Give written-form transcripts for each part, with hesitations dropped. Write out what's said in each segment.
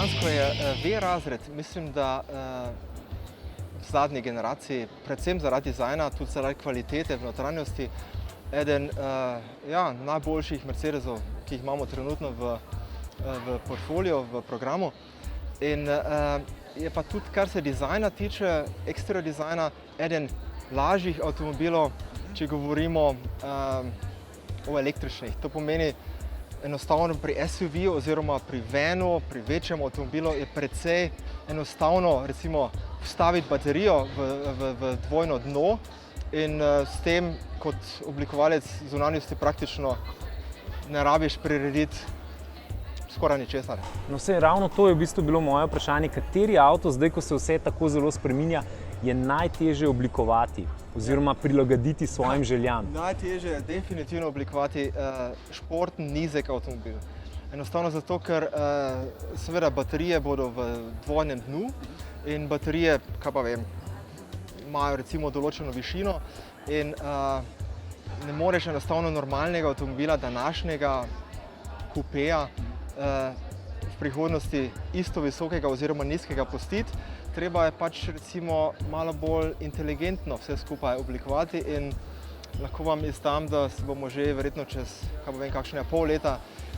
Dejansko je V-razred, mislim, da v zadnji generaciji, predvsem zaradi dizajna, tudi zaradi kvalitete v notranjosti, eden najboljših Mercedesov, ki jih imamo trenutno v portfolio, v programu. In je pa tudi, kar se dizajna tiče, eksterior dizajna, eden lažjih avtomobilov, če govorimo o električnih. To pomeni, enostavno pri SUV oziroma pri vanu, pri večjem avtomobilu je precej enostavno recimo vstaviti baterijo v dvojno dno in s tem kot oblikovalec zunanjosti praktično ne rabiš prirediti skoraj ničesar. No, vse ravno to je v bistvu bilo moje vprašanje, kateri avto zdaj, ko se vse tako zelo spreminja, je najtežje oblikovati oziroma prilagoditi svojim željam? Najtežje je definitivno oblikovati športen, nizek avtomobil. Enostavno zato, ker seveda baterije bodo v dvojnem dnu in baterije, kaj pa vem, imajo recimo določeno višino in ne moreš enostavno normalnega avtomobila, današnjega kupeja v prihodnosti isto visokega oziroma nizkega pustiti. Treba je pač recimo malo bolj inteligentno vse skupaj oblikovati in lahko vam izdam, da se bomo že verjetno čez kakšnega pol leta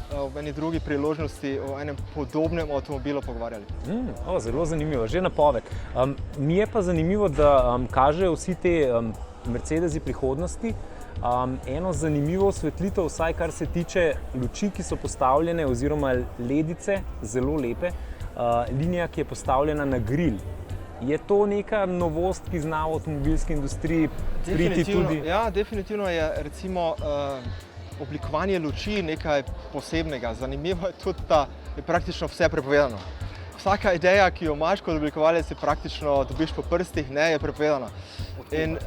v eni drugi priložnosti o enem podobnem avtomobilu pogovarjali. Zelo zanimivo, že napoved. Mi je pa zanimivo, da kažejo vsi te Mercedesi prihodnosti eno zanimivo osvetlitev, vsaj kar se tiče luči, ki so postavljene, oziroma ledice, zelo lepe, linija, ki je postavljena na grill. Je to neka novost, ki zna v avtomobilski industriji priti tudi? Ja, definitivno je recimo oblikovanje luči nekaj posebnega. Zanimivo je tudi, da je praktično vse prepovedano. Vsaka ideja, ki jo imaš kot oblikovalec, praktično dobiš po prstih, je prepovedana. In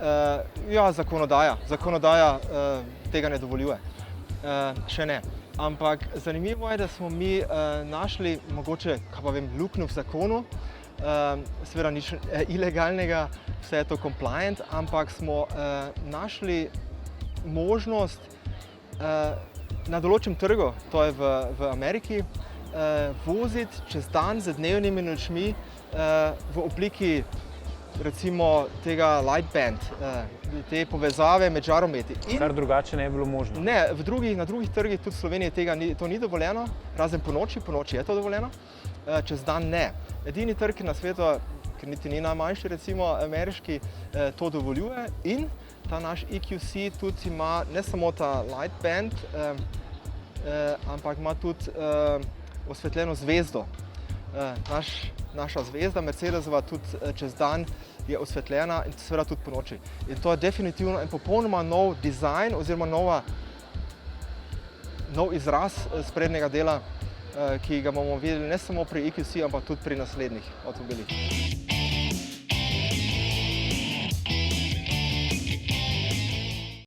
zakonodaja tega ne dovoljuje. Še ne. Ampak zanimivo je, da smo mi našli mogoče, luknjo v zakonu, seveda nič ilegalnega, vse je to compliant, ampak smo našli možnost na določenem trgu, to je v Ameriki, voziti čez dan z dnevnimi nočmi v obliki recimo tega light band, te povezave med žarometi. Kar drugače ne je bilo možno? Ne, na drugih trgih, tudi v Sloveniji to ni dovoljeno, razen po noči je to dovoljeno, čez dan ne. Edini trg na svetu, ker niti ni najmanjši, recimo ameriški, to dovoljuje in ta naš EQC tudi ima ne samo ta light band, ampak ima tudi osvetljeno zvezdo. Naša zvezda Mercedesova tudi čez dan je osvetljena in seveda tudi po noči. In to je definitivno en popolnoma nov dizajn oziroma nov izraz sprednjega dela, ki ga bomo videli ne samo pri EQC, ampak tudi pri naslednjih avtomobilih.